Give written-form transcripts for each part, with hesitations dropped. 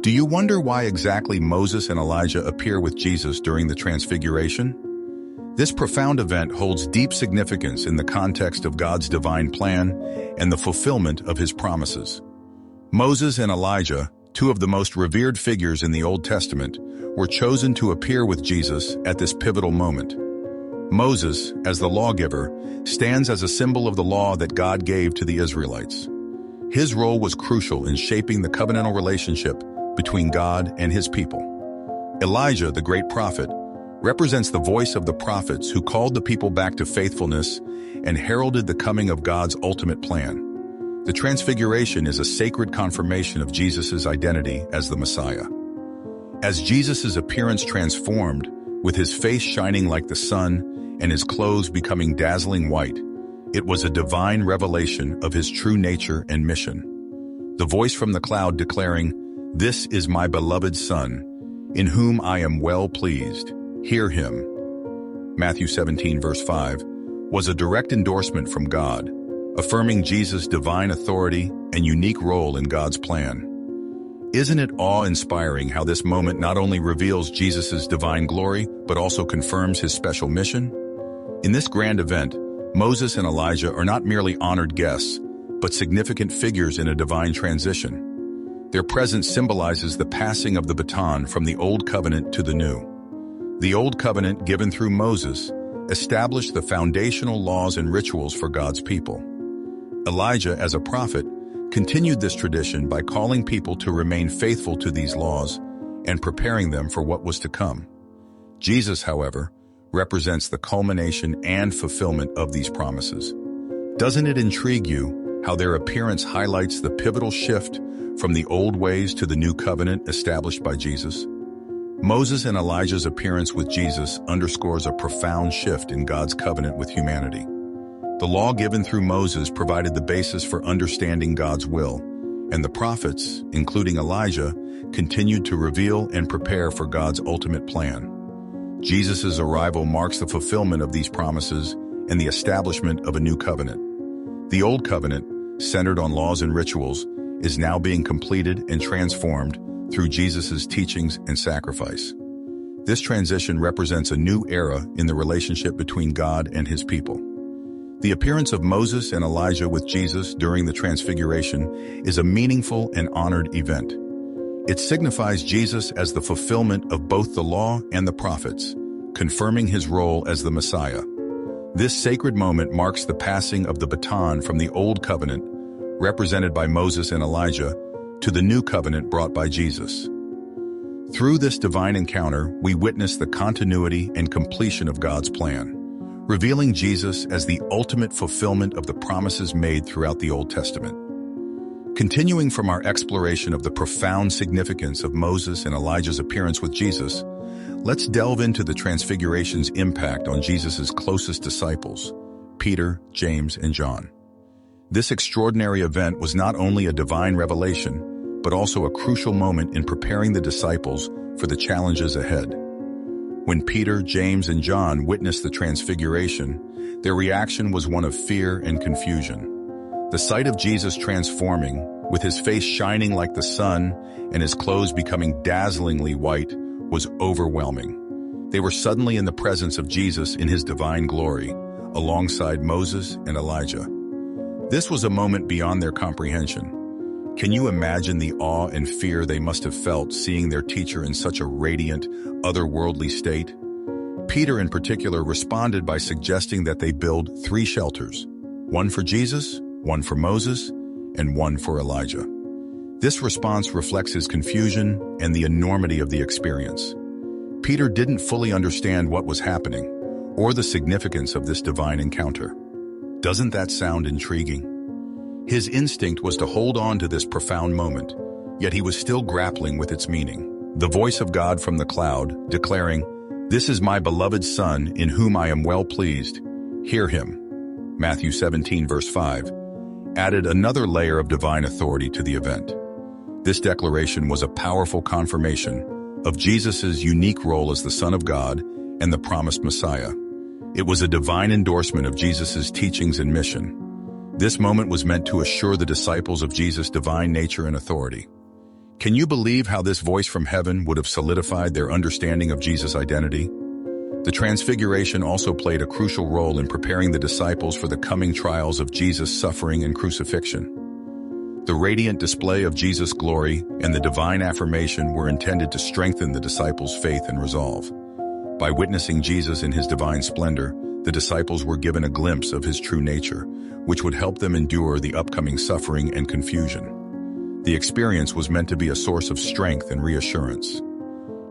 Do you wonder why exactly Moses and Elijah appear with Jesus during the Transfiguration? This profound event holds deep significance in the context of God's divine plan and the fulfillment of his promises. Moses and Elijah, two of the most revered figures in the Old Testament, were chosen to appear with Jesus at this pivotal moment. Moses, as the lawgiver, stands as a symbol of the law that God gave to the Israelites. His role was crucial in shaping the covenantal relationship between God and his people. Elijah, the great prophet, represents the voice of the prophets who called the people back to faithfulness and heralded the coming of God's ultimate plan. The Transfiguration is a sacred confirmation of Jesus' identity as the Messiah. As Jesus' appearance transformed, with his face shining like the sun and his clothes becoming dazzling white, it was a divine revelation of his true nature and mission. The voice from the cloud declaring, "This is my beloved Son, in whom I am well pleased. Hear him." Matthew 17, verse 5, was a direct endorsement from God, affirming Jesus' divine authority and unique role in God's plan. Isn't it awe-inspiring how this moment not only reveals Jesus' divine glory, but also confirms his special mission? In this grand event, Moses and Elijah are not merely honored guests, but significant figures in a divine transition. Their presence symbolizes the passing of the baton from the Old Covenant to the New. The Old Covenant, given through Moses, established the foundational laws and rituals for God's people. Elijah, as a prophet, continued this tradition by calling people to remain faithful to these laws and preparing them for what was to come. Jesus, however, represents the culmination and fulfillment of these promises. Doesn't it intrigue you how their appearance highlights the pivotal shift from the old ways to the new covenant established by Jesus? Moses and Elijah's appearance with Jesus underscores a profound shift in God's covenant with humanity. The law given through Moses provided the basis for understanding God's will, and the prophets, including Elijah, continued to reveal and prepare for God's ultimate plan. Jesus' arrival marks the fulfillment of these promises and the establishment of a new covenant. The old covenant, centered on laws and rituals, is now being completed and transformed through Jesus' teachings and sacrifice. This transition represents a new era in the relationship between God and his people. The appearance of Moses and Elijah with Jesus during the Transfiguration is a meaningful and honored event. It signifies Jesus as the fulfillment of both the law and the prophets, confirming his role as the Messiah. This sacred moment marks the passing of the baton from the Old Covenant, represented by Moses and Elijah, to the new covenant brought by Jesus. Through this divine encounter, we witness the continuity and completion of God's plan, revealing Jesus as the ultimate fulfillment of the promises made throughout the Old Testament. Continuing from our exploration of the profound significance of Moses and Elijah's appearance with Jesus, let's delve into the Transfiguration's impact on Jesus' closest disciples, Peter, James, and John. This extraordinary event was not only a divine revelation, but also a crucial moment in preparing the disciples for the challenges ahead. When Peter, James, and John witnessed the Transfiguration, their reaction was one of fear and confusion. The sight of Jesus transforming, with his face shining like the sun and his clothes becoming dazzlingly white, was overwhelming. They were suddenly in the presence of Jesus in his divine glory, alongside Moses and Elijah. This was a moment beyond their comprehension. Can you imagine the awe and fear they must have felt seeing their teacher in such a radiant, otherworldly state? Peter in particular responded by suggesting that they build 3 shelters, one for Jesus, one for Moses, and one for Elijah. This response reflects his confusion and the enormity of the experience. Peter didn't fully understand what was happening, or the significance of this divine encounter. Doesn't that sound intriguing? His instinct was to hold on to this profound moment, yet he was still grappling with its meaning. The voice of God from the cloud, declaring, "This is my beloved Son, in whom I am well pleased. Hear him." Matthew 17, verse 5, added another layer of divine authority to the event. This declaration was a powerful confirmation of Jesus' unique role as the Son of God and the promised Messiah. It was a divine endorsement of Jesus' teachings and mission. This moment was meant to assure the disciples of Jesus' divine nature and authority. Can you believe how this voice from heaven would have solidified their understanding of Jesus' identity? The Transfiguration also played a crucial role in preparing the disciples for the coming trials of Jesus' suffering and crucifixion. The radiant display of Jesus' glory and the divine affirmation were intended to strengthen the disciples' faith and resolve. By witnessing Jesus in his divine splendor, the disciples were given a glimpse of his true nature, which would help them endure the upcoming suffering and confusion. The experience was meant to be a source of strength and reassurance.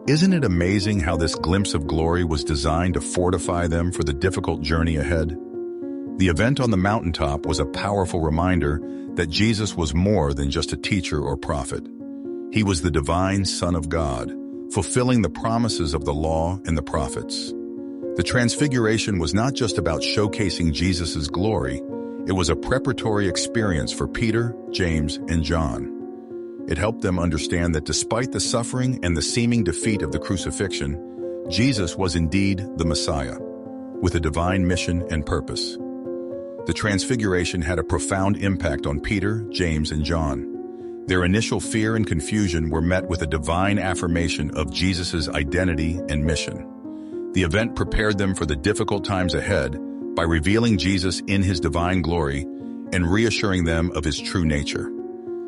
Isn't it amazing how this glimpse of glory was designed to fortify them for the difficult journey ahead? The event on the mountaintop was a powerful reminder that Jesus was more than just a teacher or prophet. He was the divine Son of God, fulfilling the promises of the law and the prophets. The Transfiguration was not just about showcasing Jesus' glory, it was a preparatory experience for Peter, James, and John. It helped them understand that despite the suffering and the seeming defeat of the crucifixion, Jesus was indeed the Messiah, with a divine mission and purpose. The Transfiguration had a profound impact on Peter, James, and John. Their initial fear and confusion were met with a divine affirmation of Jesus' identity and mission. The event prepared them for the difficult times ahead by revealing Jesus in his divine glory and reassuring them of his true nature.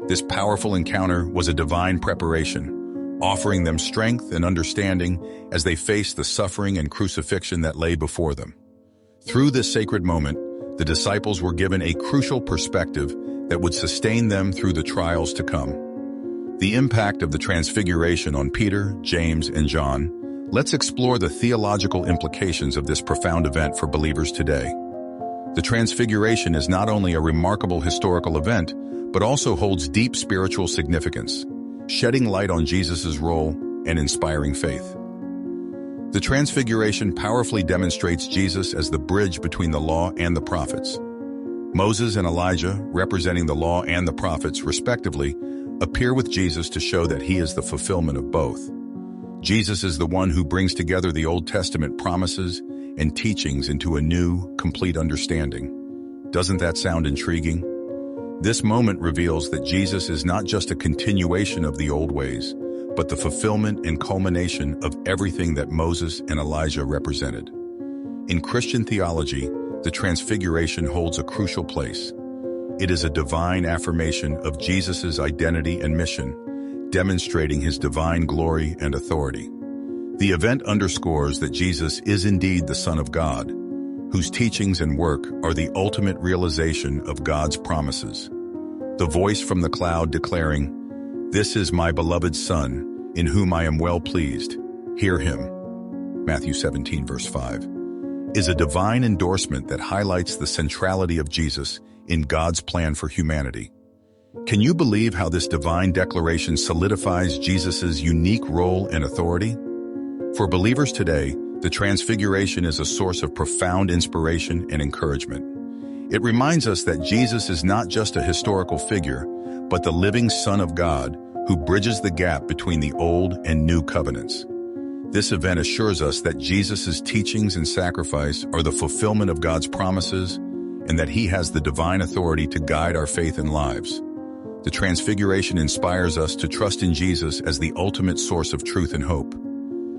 This powerful encounter was a divine preparation, offering them strength and understanding as they faced the suffering and crucifixion that lay before them. Through this sacred moment, the disciples were given a crucial perspective that would sustain them through the trials to come. The impact of the Transfiguration on Peter, James, and John. Let's explore the theological implications of this profound event for believers today. The Transfiguration is not only a remarkable historical event, but also holds deep spiritual significance, shedding light on Jesus' role and inspiring faith. The Transfiguration powerfully demonstrates Jesus as the bridge between the law and the prophets. Moses and Elijah, representing the law and the prophets respectively, appear with Jesus to show that he is the fulfillment of both. Jesus is the one who brings together the Old Testament promises and teachings into a new, complete understanding. Doesn't that sound intriguing? This moment reveals that Jesus is not just a continuation of the old ways, but the fulfillment and culmination of everything that Moses and Elijah represented. In Christian theology, the Transfiguration holds a crucial place. It is a divine affirmation of Jesus' identity and mission, demonstrating his divine glory and authority. The event underscores that Jesus is indeed the Son of God, whose teachings and work are the ultimate realization of God's promises. The voice from the cloud declaring, "This is my beloved Son, in whom I am well pleased. Hear him." Matthew 17, verse 5, is a divine endorsement that highlights the centrality of Jesus in God's plan for humanity. Can you believe how this divine declaration solidifies Jesus' unique role and authority? For believers today, the Transfiguration is a source of profound inspiration and encouragement. It reminds us that Jesus is not just a historical figure, but the living Son of God who bridges the gap between the old and new covenants. This event assures us that Jesus' teachings and sacrifice are the fulfillment of God's promises and that he has the divine authority to guide our faith and lives. The Transfiguration inspires us to trust in Jesus as the ultimate source of truth and hope.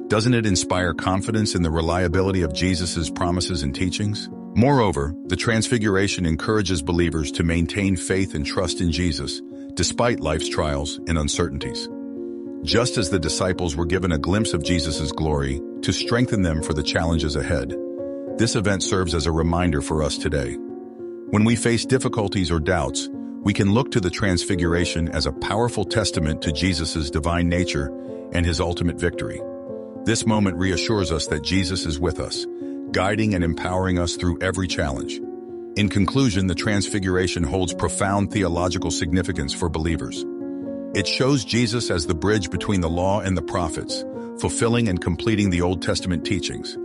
Doesn't it inspire confidence in the reliability of Jesus' promises and teachings? Moreover, the Transfiguration encourages believers to maintain faith and trust in Jesus, despite life's trials and uncertainties. Just as the disciples were given a glimpse of Jesus' glory to strengthen them for the challenges ahead, this event serves as a reminder for us today. When we face difficulties or doubts, we can look to the Transfiguration as a powerful testament to Jesus' divine nature and his ultimate victory. This moment reassures us that Jesus is with us, guiding and empowering us through every challenge. In conclusion, the Transfiguration holds profound theological significance for believers. It shows Jesus as the bridge between the law and the prophets, fulfilling and completing the Old Testament teachings.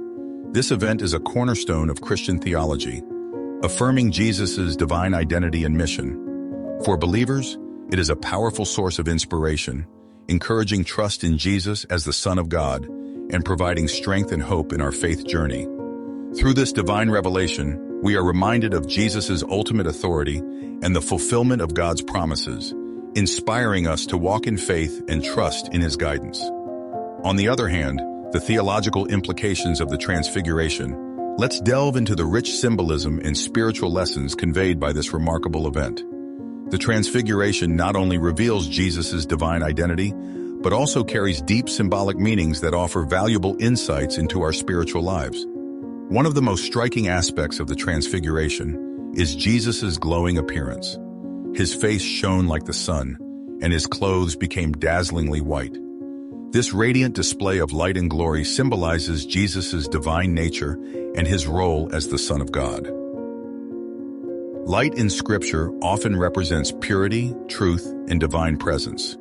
This event is a cornerstone of Christian theology, affirming Jesus' divine identity and mission. For believers, it is a powerful source of inspiration, encouraging trust in Jesus as the Son of God and providing strength and hope in our faith journey. Through this divine revelation, we are reminded of Jesus' ultimate authority and the fulfillment of God's promises, inspiring us to walk in faith and trust in his guidance. On the other hand, the theological implications of the Transfiguration. Let's delve into the rich symbolism and spiritual lessons conveyed by this remarkable event. The Transfiguration not only reveals Jesus' divine identity, but also carries deep symbolic meanings that offer valuable insights into our spiritual lives. One of the most striking aspects of the Transfiguration is Jesus' glowing appearance. His face shone like the sun, and his clothes became dazzlingly white. This radiant display of light and glory symbolizes Jesus' divine nature and his role as the Son of God. Light in Scripture often represents purity, truth, and divine presence.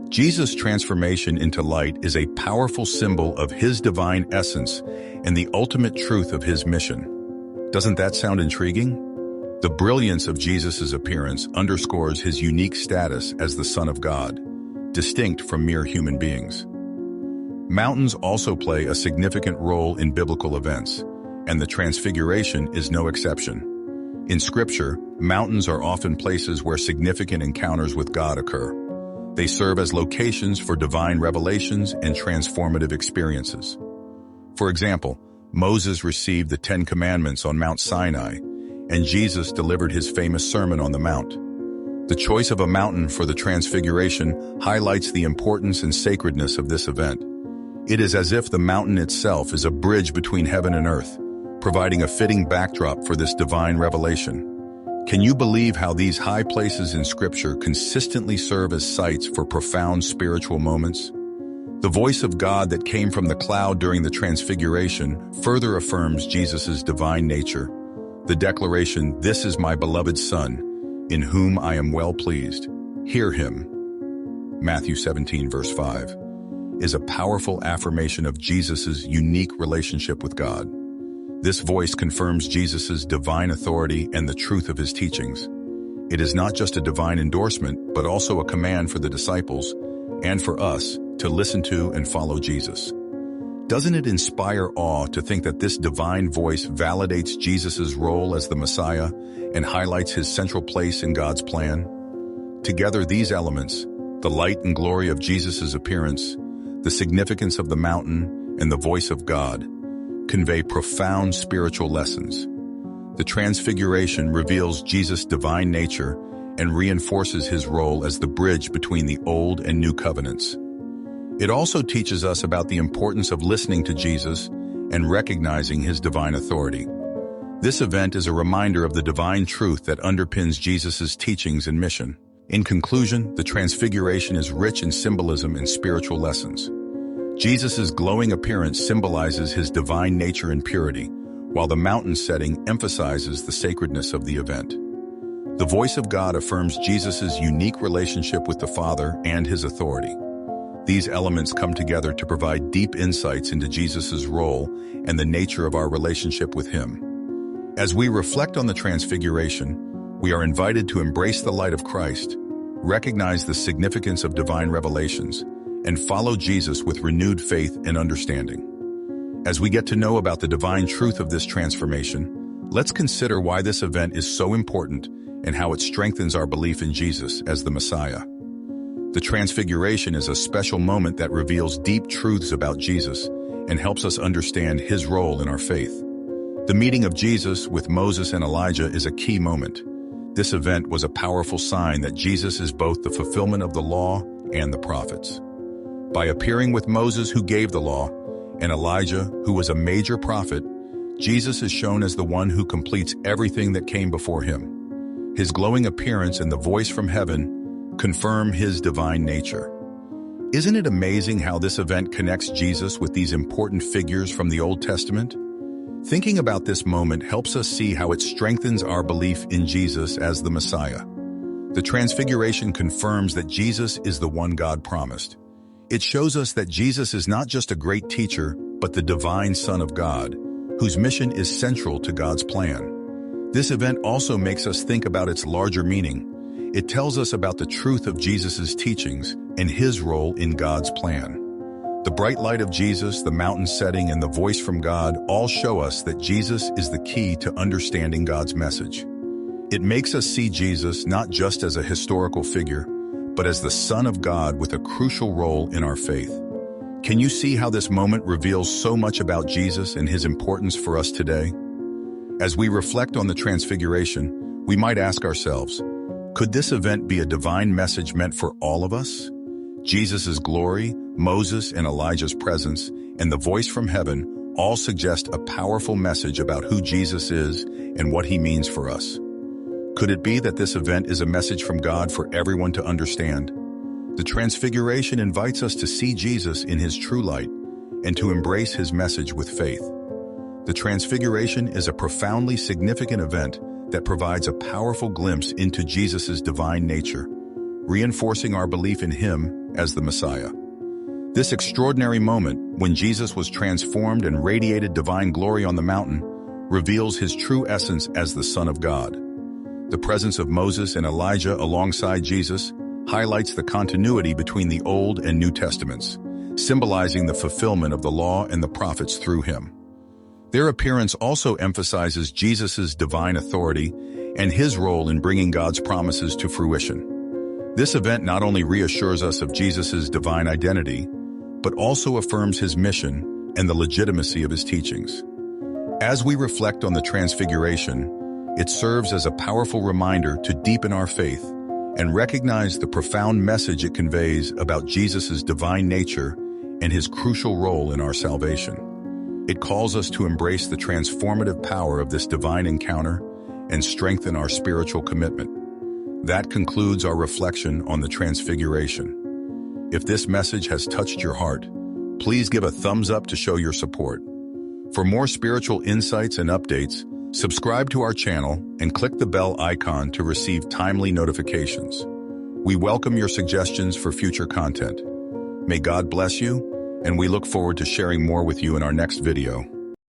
Jesus' transformation into light is a powerful symbol of his divine essence and the ultimate truth of his mission. Doesn't that sound intriguing? The brilliance of Jesus' appearance underscores his unique status as the Son of God, distinct from mere human beings. Mountains also play a significant role in biblical events, and the Transfiguration is no exception. In Scripture, mountains are often places where significant encounters with God occur. They serve as locations for divine revelations and transformative experiences. For example, Moses received the Ten Commandments on Mount Sinai, and Jesus delivered his famous Sermon on the Mount. The choice of a mountain for the Transfiguration highlights the importance and sacredness of this event. It is as if the mountain itself is a bridge between heaven and earth, providing a fitting backdrop for this divine revelation. Can you believe how these high places in Scripture consistently serve as sites for profound spiritual moments? The voice of God that came from the cloud during the Transfiguration further affirms Jesus' divine nature. The declaration, "This is my beloved Son, in whom I am well pleased. Hear him." Matthew 17, verse 5, is a powerful affirmation of Jesus' unique relationship with God. This voice confirms Jesus' divine authority and the truth of his teachings. It is not just a divine endorsement, but also a command for the disciples and for us to listen to and follow Jesus. Doesn't it inspire awe to think that this divine voice validates Jesus' role as the Messiah and highlights his central place in God's plan? Together, these elements, the light and glory of Jesus' appearance, the significance of the mountain, and the voice of God, convey profound spiritual lessons. The Transfiguration reveals Jesus' divine nature and reinforces his role as the bridge between the Old and New Covenants. It also teaches us about the importance of listening to Jesus and recognizing his divine authority. This event is a reminder of the divine truth that underpins Jesus' teachings and mission. In conclusion, the Transfiguration is rich in symbolism and spiritual lessons. Jesus' glowing appearance symbolizes his divine nature and purity, while the mountain setting emphasizes the sacredness of the event. The voice of God affirms Jesus' unique relationship with the Father and his authority. These elements come together to provide deep insights into Jesus' role and the nature of our relationship with him. As we reflect on the Transfiguration, we are invited to embrace the light of Christ, recognize the significance of divine revelations, and follow Jesus with renewed faith and understanding. As we get to know about the divine truth of this transformation, let's consider why this event is so important and how it strengthens our belief in Jesus as the Messiah. The Transfiguration is a special moment that reveals deep truths about Jesus and helps us understand his role in our faith. The meeting of Jesus with Moses and Elijah is a key moment. This event was a powerful sign that Jesus is both the fulfillment of the law and the prophets. By appearing with Moses, who gave the law, and Elijah, who was a major prophet, Jesus is shown as the one who completes everything that came before him. His glowing appearance and the voice from heaven confirm his divine nature. Isn't it amazing how this event connects Jesus with these important figures from the Old Testament? Thinking about this moment helps us see how it strengthens our belief in Jesus as the Messiah. The Transfiguration confirms that Jesus is the one God promised. It shows us that Jesus is not just a great teacher, but the divine Son of God, whose mission is central to God's plan. This event also makes us think about its larger meaning. It tells us about the truth of Jesus' teachings and his role in God's plan. The bright light of Jesus, the mountain setting, and the voice from God all show us that Jesus is the key to understanding God's message. It makes us see Jesus not just as a historical figure, but as the Son of God with a crucial role in our faith. Can you see how this moment reveals so much about Jesus and his importance for us today? As we reflect on the Transfiguration, we might ask ourselves, could this event be a divine message meant for all of us? Jesus' glory, Moses and Elijah's presence, and the voice from heaven all suggest a powerful message about who Jesus is and what he means for us. Could it be that this event is a message from God for everyone to understand? The Transfiguration invites us to see Jesus in his true light and to embrace his message with faith. The Transfiguration is a profoundly significant event that provides a powerful glimpse into Jesus' divine nature, reinforcing our belief in him as the Messiah. This extraordinary moment, when Jesus was transformed and radiated divine glory on the mountain, reveals his true essence as the Son of God. The presence of Moses and Elijah alongside Jesus highlights the continuity between the Old and New Testaments, symbolizing the fulfillment of the law and the prophets through him. Their appearance also emphasizes Jesus' divine authority and his role in bringing God's promises to fruition. This event not only reassures us of Jesus' divine identity, but also affirms his mission and the legitimacy of his teachings. As we reflect on the Transfiguration, it serves as a powerful reminder to deepen our faith and recognize the profound message it conveys about Jesus' divine nature and his crucial role in our salvation. It calls us to embrace the transformative power of this divine encounter and strengthen our spiritual commitment. That concludes our reflection on the Transfiguration. If this message has touched your heart, please give a thumbs up to show your support. For more spiritual insights and updates, subscribe to our channel and click the bell icon to receive timely notifications. We welcome your suggestions for future content. May God bless you, and we look forward to sharing more with you in our next video.